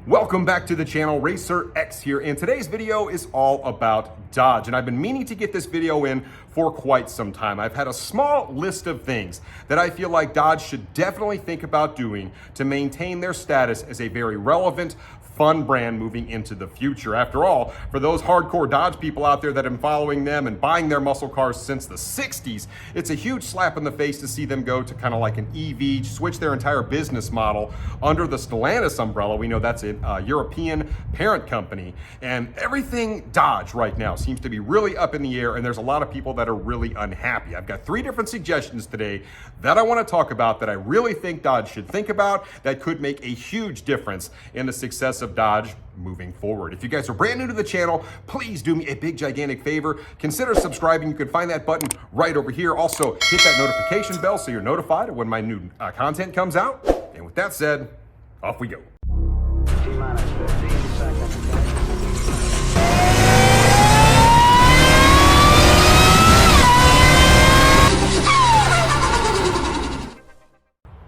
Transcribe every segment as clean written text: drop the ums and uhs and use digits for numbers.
Welcome back to the channel. RacerX here, and today's video is all about Dodge, and I've been meaning to get this video in for quite some time. I've had a small list of things that I feel like Dodge should definitely think about doing to maintain their status as a very relevant, fun brand moving into the future. After all, for those hardcore Dodge people out there that have been following them and buying their muscle cars since the 60s, it's a huge slap in the face to see them go to kind of like an EV, switch their entire business model under the Stellantis umbrella. We know that's a European parent company, and everything Dodge right now seems to be really up in the air, and there's a lot of people that are really unhappy. I've got 3 different suggestions today that I want to talk about that I really think Dodge should think about that could make a huge difference in the success of Dodge moving forward. If you guys are brand new to the channel, please do me a big gigantic favor. Consider subscribing. You can find that button right over here. Also, hit that notification bell so you're notified of when my new content comes out. And with that said, off we go. T-minus 15 seconds.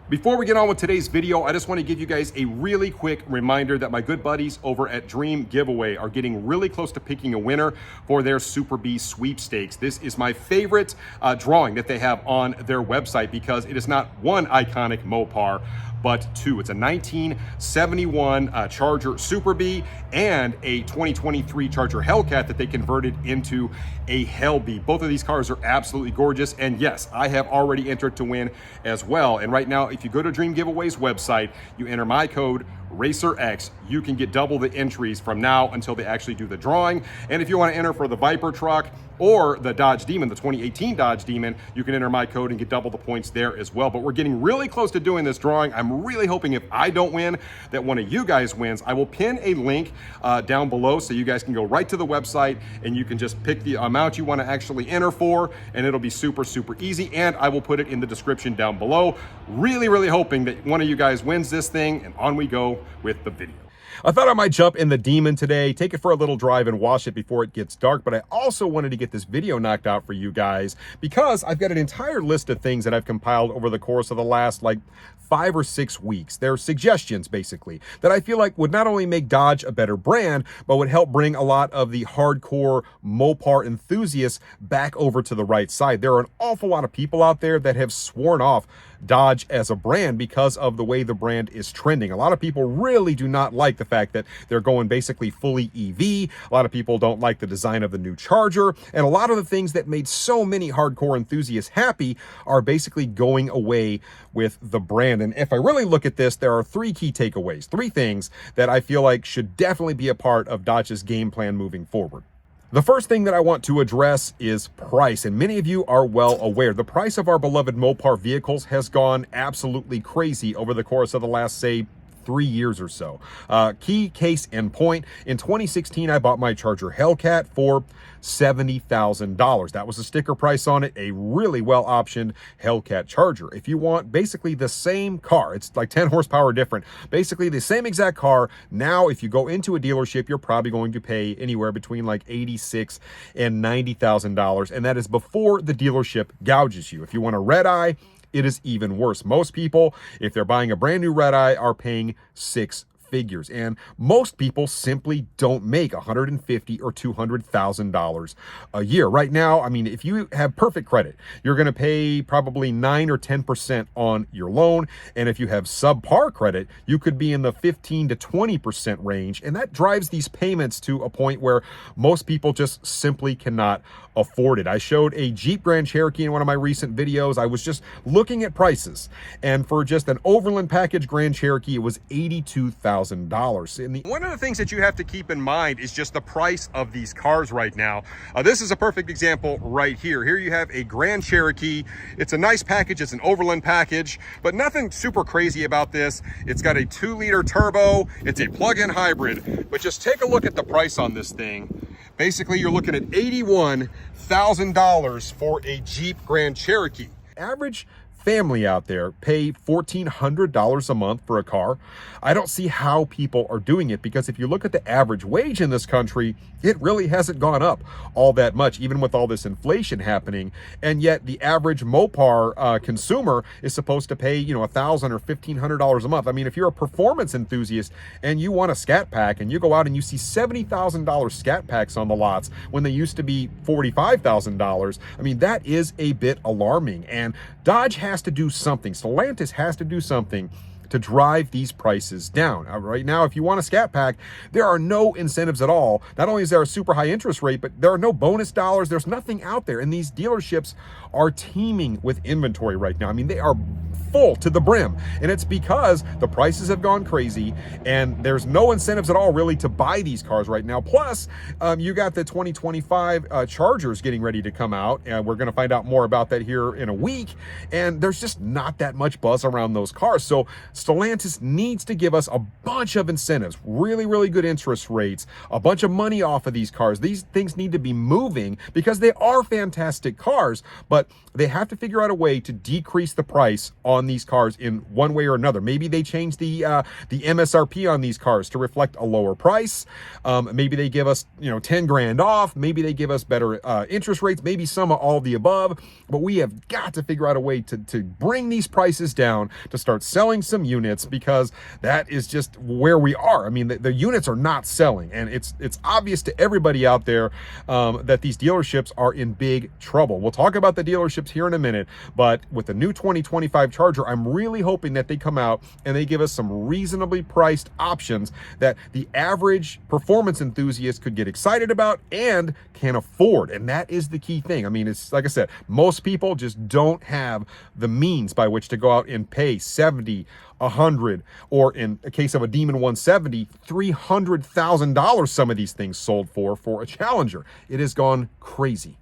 Before we get on with today's video, I just want to give you guys a really quick reminder that my good buddies over at Dream Giveaway are getting really close to picking a winner for their SuperBee sweepstakes. This is my favorite drawing that they have on their website because it is not one iconic Mopar, but 2. It's a 1971 Charger SuperBee and a 2023 Charger Hellcat that they converted into a Hellbee. Both of these cars are absolutely gorgeous, and yes, I have already entered to win as well. And right now, if you go to Dream Giveaway's website, you enter my code RacerX, you can get double the entries from now until they actually do the drawing. And if you want to enter for the Viper truck or the Dodge Demon, the 2018 Dodge Demon, you can enter my code and get double the points there as well. But we're getting really close to doing this drawing. I'm really hoping if I don't win, that one of you guys wins. I will pin a link down below so you guys can go right to the website and you can just pick the amount you want to actually enter for, and it'll be super easy. And I will put it in the description down below. Really hoping that one of you guys wins this thing, and on we go with the video. I thought I might jump in the Demon today, take it for a little drive and wash it before it gets dark, but I also wanted to get this video knocked out for you guys because I've got an entire list of things that I've compiled over the course of the last 5 or 6 weeks. They're suggestions, basically, that I feel like would not only make Dodge a better brand, but would help bring a lot of the hardcore Mopar enthusiasts back over to the right side. There are an awful lot of people out there that have sworn off Dodge as a brand because of the way the brand is trending. A lot of people really do not like the fact that they're going basically fully EV. A lot of people don't like the design of the new Charger, and a lot of the things that made so many hardcore enthusiasts happy are basically going away with the brand. And if I really look at this, there are 3 key takeaways, 3 things that I feel like should definitely be a part of Dodge's game plan moving forward. The first thing that I want to address is price, and many of you are well aware the price of our beloved Mopar vehicles has gone absolutely crazy over the course of the last, say, 3 years or so. Key case in point, in 2016, I bought my Charger Hellcat for $70,000. That was the sticker price on it, a really well-optioned Hellcat Charger. If you want basically the same car, it's like 10 horsepower different, basically the same exact car, now if you go into a dealership, you're probably going to pay anywhere between $86,000 and $90,000, and that is before the dealership gouges you. If you want a red eye, it is even worse. Most people, if they're buying a brand new red eye, are paying 6 figures, and most people simply don't make $150,000 or $200,000 a year. Right now, I mean, if you have perfect credit, you're going to pay probably 9 or 10% on your loan, and if you have subpar credit, you could be in the 15 to 20% range, and that drives these payments to a point where most people just simply cannot afford it. I showed a Jeep Grand Cherokee in one of my recent videos. I was just looking at prices, and for just an Overland package Grand Cherokee, it was $82,000. One of the things that you have to keep in mind is just the price of these cars right now. This is a perfect example right here. Here you have a Grand Cherokee. It's a nice package. It's an Overland package, but nothing super crazy about this. It's got a 2-liter turbo. It's a plug-in hybrid, but just take a look at the price on this thing. Basically, you're looking at $81,000 for a Jeep Grand Cherokee. Average family out there pay $1,400 a month for a car. I don't see how people are doing it, because if you look at the average wage in this country, it really hasn't gone up all that much, even with all this inflation happening. And yet the average Mopar consumer is supposed to pay, $1,000 or $1,500 a month. I mean, if you're a performance enthusiast and you want a Scat Pack and you go out and you see $70,000 Scat Packs on the lots when they used to be $45,000, I mean, that is a bit alarming. And Dodge has to do something. Stellantis has to do something to drive these prices down. Right now, if you want a Scat Pack, there are no incentives at all. Not only is there a super high interest rate, but there are no bonus dollars. There's nothing out there. And these dealerships are teeming with inventory right now. I mean, they are full to the brim. And it's because the prices have gone crazy and there's no incentives at all really to buy these cars right now. Plus, you got the 2025 Chargers getting ready to come out, and we're going to find out more about that here in a week. And there's just not that much buzz around those cars. So Stellantis needs to give us a bunch of incentives, really, really good interest rates, a bunch of money off of these cars. These things need to be moving because they are fantastic cars, but they have to figure out a way to decrease the price on these cars in one way or another. Maybe they change the MSRP on these cars to reflect a lower price. Maybe they give us 10 grand off. Maybe they give us better interest rates. Maybe some of all of the above. But we have got to figure out a way to bring these prices down, to start selling some units, because that is just where we are. I mean, the units are not selling, and it's obvious to everybody out there that these dealerships are in big trouble. We'll talk about the dealerships here in a minute, but with the new 2025 Charger, I'm really hoping that they come out and they give us some reasonably priced options that the average performance enthusiast could get excited about and can afford. And that is the key thing. I mean, it's like I said, most people just don't have the means by which to go out and pay $70,000, $100,000, or in a case of a Demon 170, $300,000 some of these things sold for a Challenger. It has gone crazy.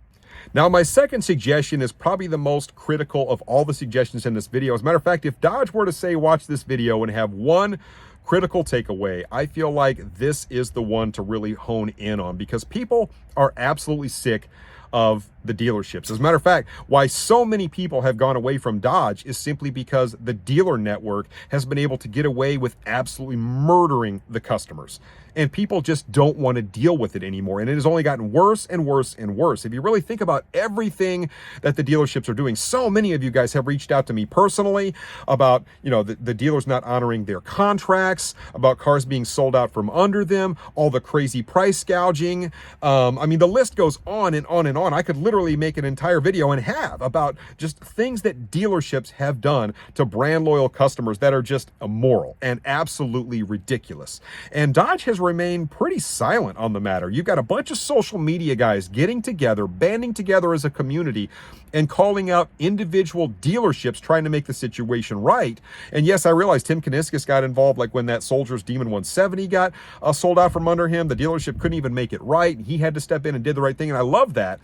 Now, my second suggestion is probably the most critical of all the suggestions in this video. As a matter of fact, if Dodge were to say, watch this video and have one critical takeaway, I feel like this is the one to really hone in on, because people are absolutely sick of the dealerships. As a matter of fact, why so many people have gone away from Dodge is simply because the dealer network has been able to get away with absolutely murdering the customers. And people just don't want to deal with it anymore. And it has only gotten worse and worse and worse. If you really think about everything that the dealerships are doing, so many of you guys have reached out to me personally about, the dealers not honoring their contracts, about cars being sold out from under them, all the crazy price gouging. I mean, the list goes on and on and on. I could literally make an entire video and have about just things that dealerships have done to brand loyal customers that are just immoral and absolutely ridiculous. And Dodge has remain pretty silent on the matter. You've got a bunch of social media guys getting together, banding together as a community, and calling out individual dealerships trying to make the situation right. And yes, I realize Tim Kuniskis got involved, like when that Soldier's Demon 170 got sold out from under him. The dealership couldn't even make it right. He had to step in and did the right thing, and I love that.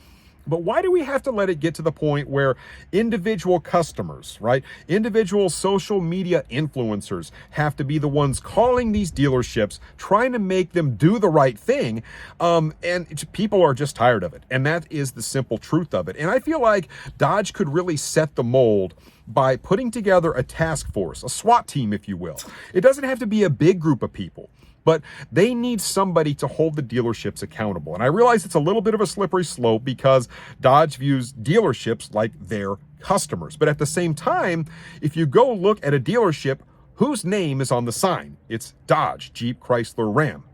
But why do we have to let it get to the point where individual customers, right? Individual social media influencers have to be the ones calling these dealerships, trying to make them do the right thing. And people are just tired of it. And that is the simple truth of it. And I feel like Dodge could really set the mold by putting together a task force, a SWAT team, if you will. It doesn't have to be a big group of people, but they need somebody to hold the dealerships accountable. And I realize it's a little bit of a slippery slope because Dodge views dealerships like their customers. But at the same time, if you go look at a dealership whose name is on the sign, it's Dodge, Jeep, Chrysler, Ram.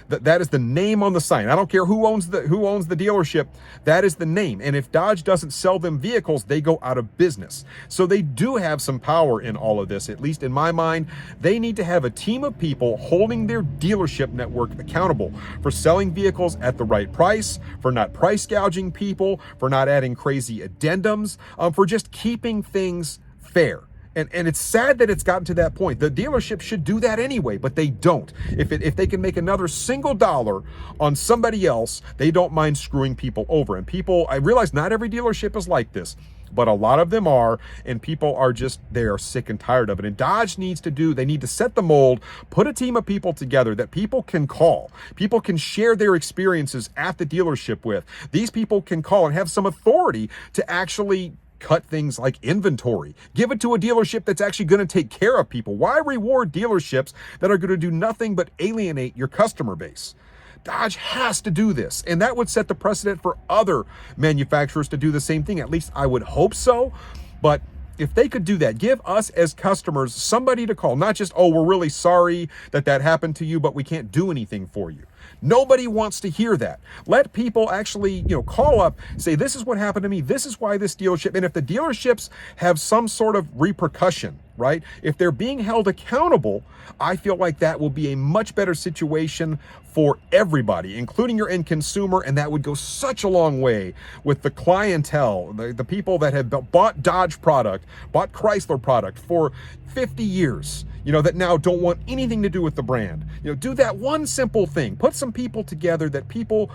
That is the name on the sign. I don't care who owns the dealership. That is the name. And if Dodge doesn't sell them vehicles, they go out of business. So they do have some power in all of this. At least in my mind, they need to have a team of people holding their dealership network accountable for selling vehicles at the right price, for not price gouging people, for not adding crazy addendums, for just keeping things fair. And it's sad that it's gotten to that point. The dealership should do that anyway, but they don't. If they can make another single dollar on somebody else, they don't mind screwing people over. And people, I realize not every dealership is like this, but a lot of them are, and people are just, they are sick and tired of it. And Dodge needs to they need to set the mold, put a team of people together that people can call. People can share their experiences at the dealership with. These people can call and have some authority to actually cut things like inventory. Give it to a dealership that's actually going to take care of people. Why reward dealerships that are going to do nothing but alienate your customer base? Dodge has to do this, and that would set the precedent for other manufacturers to do the same thing. At least I would hope so. But if they could do that, give us as customers somebody to call, not just, oh, we're really sorry that happened to you, but we can't do anything for you. Nobody wants to hear that. Let people actually, call up, say, this is what happened to me. This is why this dealership, and if the dealerships have some sort of repercussion, right? If they're being held accountable, I feel like that will be a much better situation for everybody, including your end consumer, and that would go such a long way with the clientele, the people that have bought Dodge product, bought Chrysler product for 50 years, that now don't want anything to do with the brand. Do that one simple thing. Put some people together that people,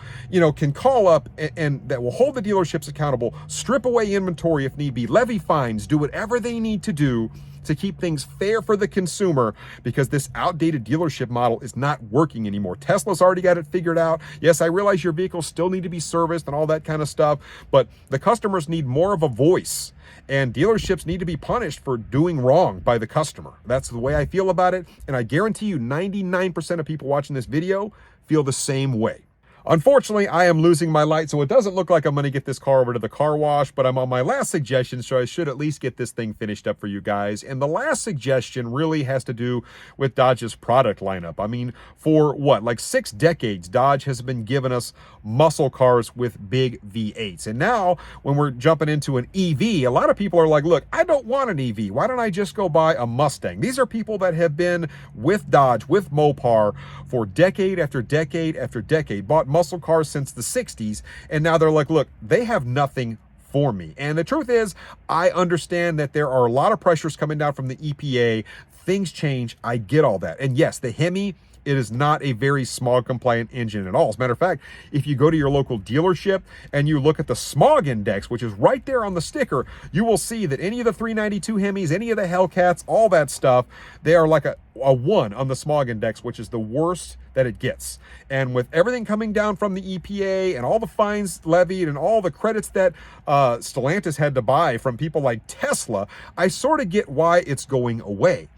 can call up and that will hold the dealerships accountable, strip away inventory if need be, levy fines, do whatever they need to do to keep things fair for the consumer, because this outdated dealership model is not working anymore. Tesla's already got it figured out. Yes, I realize your vehicles still need to be serviced and all that kind of stuff, but the customers need more of a voice, and dealerships need to be punished for doing wrong by the customer. That's the way I feel about it, and I guarantee you 99% of people watching this video feel the same way. Unfortunately, I am losing my light, so it doesn't look like I'm going to get this car over to the car wash, but I'm on my last suggestion, so I should at least get this thing finished up for you guys. And the last suggestion really has to do with Dodge's product lineup. I mean, for like 6 decades, Dodge has been giving us muscle cars with big V8s. And now, when we're jumping into an EV, a lot of people are like, look, I don't want an EV. Why don't I just go buy a Mustang? These are people that have been with Dodge, with Mopar, for decade after decade after decade, bought muscle cars since the 60s, and now they're like, look, they have nothing for me. And the truth is, I understand that there are a lot of pressures coming down from the EPA. Things change. I get all that. And yes, the Hemi, it is not a very smog compliant engine at all. As a matter of fact, if you go to your local dealership and you look at the smog index, which is right there on the sticker, you will see that any of the 392 Hemis, any of the Hellcats, all that stuff, they are like a 1 on the smog index, which is the worst that it gets. And with everything coming down from the EPA and all the fines levied and all the credits that Stellantis had to buy from people like Tesla, I sort of get why it's going away.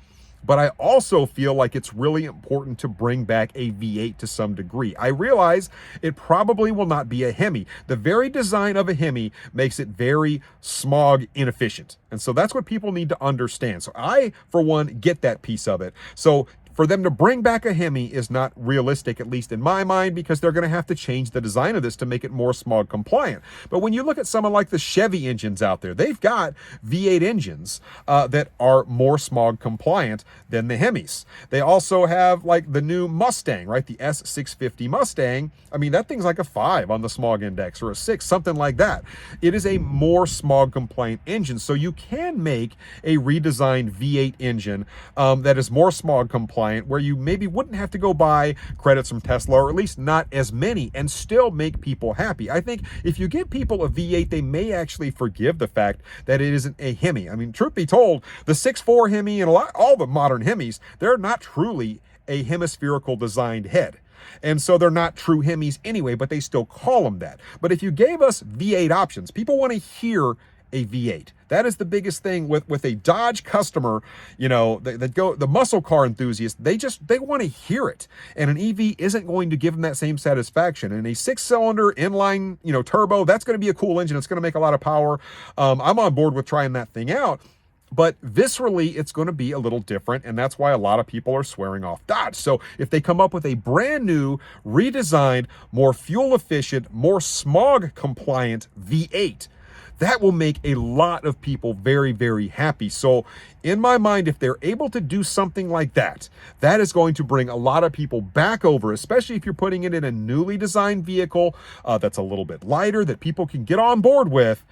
But I also feel like it's really important to bring back a V8 to some degree. I realize it probably will not be a Hemi. The very design of a Hemi makes it very smog inefficient. And so that's what people need to understand. So I, for one, get that piece of it. So for them to bring back a Hemi is not realistic, at least in my mind, because they're going to have to change the design of this to make it more smog compliant. But when you look at someone like the Chevy engines out there, they've got V8 engines that are more smog compliant than the Hemis. They also have like the new Mustang, right? The S650 Mustang. I mean, that thing's like a 5 on the smog index, or a 6, something like that. It is a more smog compliant engine. So you can make a redesigned V8 engine that is more smog compliant, where you maybe wouldn't have to go buy credits from Tesla, or at least not as many, and still make people happy. I think if you give people a V8, they may actually forgive the fact that it isn't a Hemi. I mean, truth be told, the 6.4 Hemi and all the modern Hemis, they're not truly a hemispherical designed head. And so they're not true Hemis anyway, but they still call them that. But if you gave us V8 options, people want to hear a V8. That is the biggest thing with a Dodge customer, the muscle car enthusiast, they want to hear it. And an EV isn't going to give them that same satisfaction. And a 6-cylinder inline, turbo, that's going to be a cool engine. It's going to make a lot of power. I'm on board with trying that thing out. But viscerally, it's going to be a little different, and that's why a lot of people are swearing off Dodge. So if they come up with a brand new, redesigned, more fuel efficient, more smog compliant V8, that will make a lot of people very, very happy. So in my mind, if they're able to do something like that, that is going to bring a lot of people back over, especially if you're putting it in a newly designed vehicle that's a little bit lighter, that people can get on board with.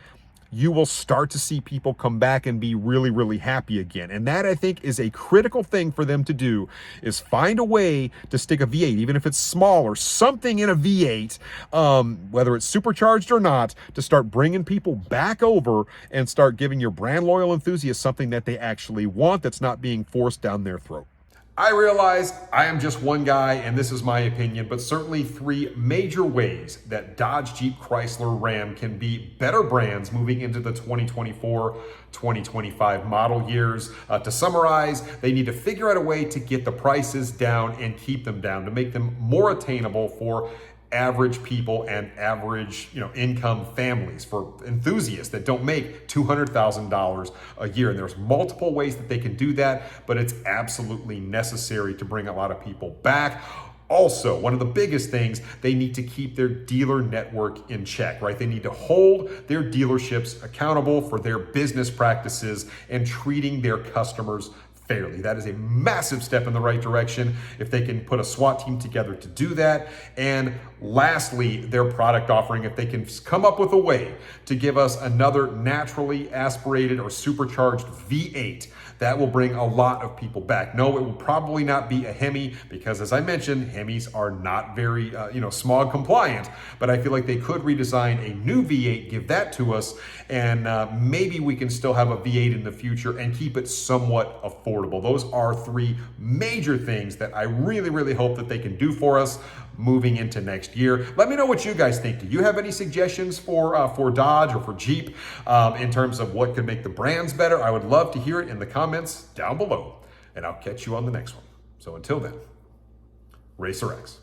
You will start to see people come back and be really, really happy again. And that, I think, is a critical thing for them to do, is find a way to stick a V8, even if it's small or something in a V8, whether it's supercharged or not, to start bringing people back over and start giving your brand loyal enthusiasts something that they actually want, that's not being forced down their throat. I realize I am just one guy and this is my opinion, but certainly 3 major ways that Dodge, Jeep, Chrysler, Ram can be better brands moving into the 2024-2025 model years. To summarize, they need to figure out a way to get the prices down and keep them down to make them more attainable for average people and average, income families, for enthusiasts that don't make $200,000 a year. And there's multiple ways that they can do that, but it's absolutely necessary to bring a lot of people back. Also, one of the biggest things, they need to keep their dealer network in check, right? They need to hold their dealerships accountable for their business practices and treating their customers fairly. That is a massive step in the right direction if they can put a SWAT team together to do that. And lastly, their product offering, if they can come up with a way to give us another naturally aspirated or supercharged V8, that will bring a lot of people back. No, it will probably not be a Hemi because, as I mentioned, Hemis are not very, smog compliant, but I feel like they could redesign a new V8, give that to us, and maybe we can still have a V8 in the future and keep it somewhat affordable. Those are 3 major things that I really, really hope that they can do for us moving into next year. Let me know what you guys think. Do you have any suggestions for Dodge or for Jeep in terms of what could make the brands better? I would love to hear it in the comments down below, and I'll catch you on the next one. So until then, RacerX.